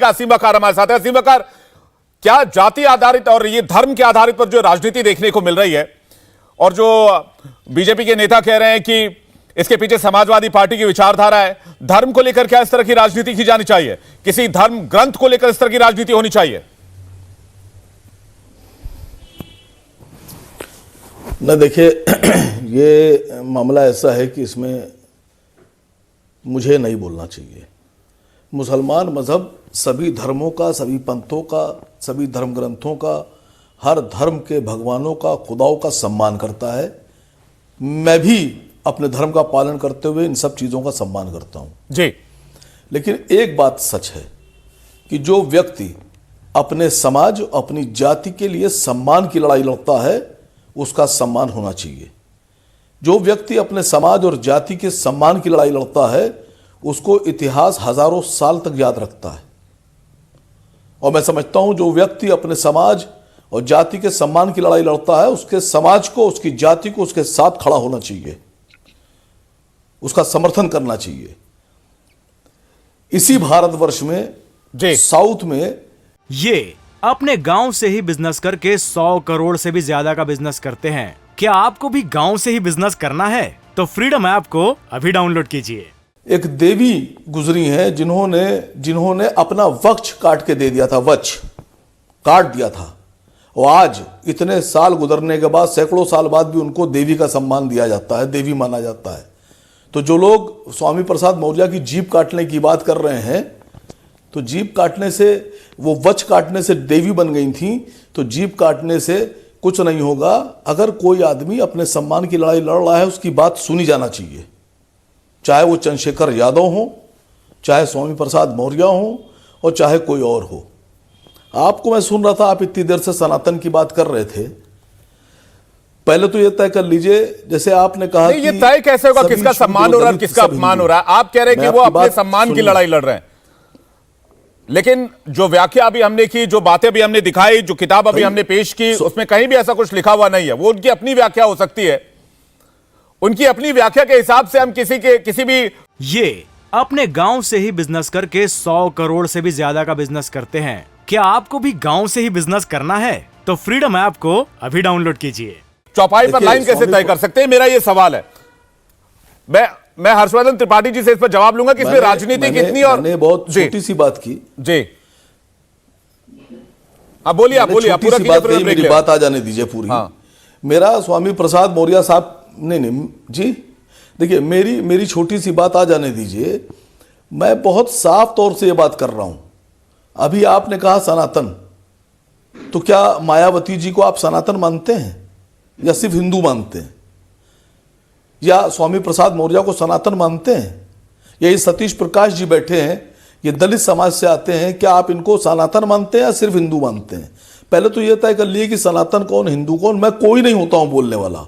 असीम वकार हमारे साथ है। असीम वकार, क्या जाति आधारित और ये धर्म के आधारित पर जो राजनीति देखने को मिल रही है और जो बीजेपी के नेता कह रहे हैं कि इसके पीछे समाजवादी पार्टी की विचारधारा है, धर्म को लेकर क्या इस तरह की राजनीति की जानी चाहिए? किसी धर्म ग्रंथ को लेकर इस तरह की राजनीति होनी चाहिए? न देखिए, ये मामला ऐसा है कि इसमें मुझे नहीं बोलना चाहिए। मुसलमान मजहब सभी धर्मों का, सभी पंथों का, सभी धर्म ग्रंथों का, हर धर्म के भगवानों का, खुदाओं का सम्मान करता है। मैं भी अपने धर्म का पालन करते हुए इन सब चीज़ों का सम्मान करता हूँ जी। लेकिन एक बात सच है कि जो व्यक्ति अपने समाज, अपनी जाति के लिए सम्मान की लड़ाई लड़ता है, उसका सम्मान होना चाहिए। जो व्यक्ति अपने समाज और जाति के सम्मान की लड़ाई लड़ता है, उसको इतिहास हजारों साल तक याद रखता है। और मैं समझता हूं जो व्यक्ति अपने समाज और जाति के सम्मान की लड़ाई लड़ता है, उसके समाज को, उसकी जाति को उसके साथ खड़ा होना चाहिए, उसका समर्थन करना चाहिए। इसी भारतवर्ष में जी, साउथ में ये अपने गांव से ही बिजनेस करके 100 करोड़ से भी ज्यादा का बिजनेस करते हैं। क्या आपको भी गांव से ही बिजनेस करना है? तो फ्रीडम ऐप को अभी डाउनलोड कीजिए। एक देवी गुजरी हैं जिन्होंने अपना वक्ष काट के दे दिया था, वक्ष काट दिया था, और आज इतने साल गुजरने के बाद, सैकड़ों साल बाद भी उनको देवी का सम्मान दिया जाता है, देवी माना जाता है। तो जो लोग स्वामी प्रसाद मौर्य की जीभ काटने की बात कर रहे हैं, तो जीभ काटने से, वो वक्ष काटने से देवी बन गई थी, तो जीभ काटने से कुछ नहीं होगा। अगर कोई आदमी अपने सम्मान की लड़ाई लड़ रहा है, उसकी बात सुनी जाना चाहिए, चाहे वो चंद्रशेखर यादव हो, चाहे स्वामी प्रसाद मौर्य हो, और चाहे कोई और हो। आपको मैं सुन रहा था, आप इतनी देर से सनातन की बात कर रहे थे। पहले तो ये तय कर लीजिए, जैसे आपने कहा नहीं, ये तय कैसे होगा किसका सम्मान हो रहा है, किसका अपमान हो रहा है? आप कह रहे हैं कि वो अपने सम्मान की लड़ाई लड़ रहे हैं, लेकिन जो व्याख्या अभी हमने की, जो बातें अभी हमने दिखाई, जो किताब अभी हमने पेश की, उसमें कहीं भी ऐसा कुछ लिखा हुआ नहीं है। वो उनकी अपनी व्याख्या हो सकती है, उनकी अपनी व्याख्या के हिसाब से हम किसी भी। ये अपने गांव से ही बिजनेस करके 100 करोड़ से भी ज्यादा का बिजनेस करते हैं। क्या आपको भी गांव से ही बिजनेस करना है? तो फ्रीडम ऐप को अभी डाउनलोड कीजिए। चौपाई पर लाइन कैसे तय कर सकते हैं, मेरा यह सवाल है। मैं हर्षवर्धन त्रिपाठी जी से इस पर जवाब लूंगा कि इसमें राजनीति कितनी, और मैंने बहुत छोटी सी बात की जी। आप बोलिए, आप पूरा कीजिए, मेरी बात आ जाने दीजिए पूरी। हाँ। मेरा स्वामी प्रसाद मौर्य साहब, नहीं जी, देखिए, मेरी छोटी सी बात आ जाने दीजिए। मैं बहुत साफ तौर से ये बात कर रहा हूं। अभी आपने कहा सनातन, तो क्या मायावती जी को आप सनातन मानते हैं या सिर्फ हिंदू मानते हैं? या स्वामी प्रसाद मौर्य को सनातन मानते हैं? या ये सतीश प्रकाश जी बैठे हैं, ये दलित समाज से आते हैं, क्या आप इनको सनातन मानते हैं या सिर्फ हिंदू मानते हैं? पहले तो ये तय कर लिए कि सनातन कौन, हिंदू कौन। मैं कोई नहीं होता हूं बोलने वाला,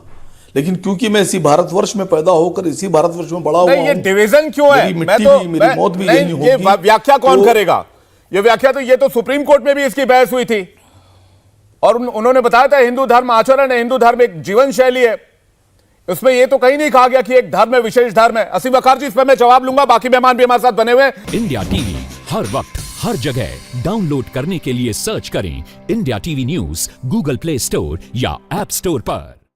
लेकिन क्योंकि मैं इसी भारतवर्ष में पैदा होकर इसी भारतवर्ष में बड़ा हुआ हूं। ये डिवीजन क्यों है? मेरी मौत भी यही होगी। ये व्याख्या कौन करेगा? ये व्याख्या तो, ये तो सुप्रीम कोर्ट में भी इसकी बहस हुई थी, और उन्होंने बताया था हिंदू धर्म आचरण है, हिंदू धर्म एक जीवन शैली है। उसमें ये तो कहीं नहीं कहा गया कि एक धर्म है, विशेष धर्म है। असीम वकार जी, इस पर मैं जवाब लूंगा, बाकी मेहमान भी हमारे साथ बने हुए हैं। इंडिया टीवी हर वक्त हर जगह डाउनलोड करने के लिए सर्च करें India TV news Google play store या ऐप स्टोर पर।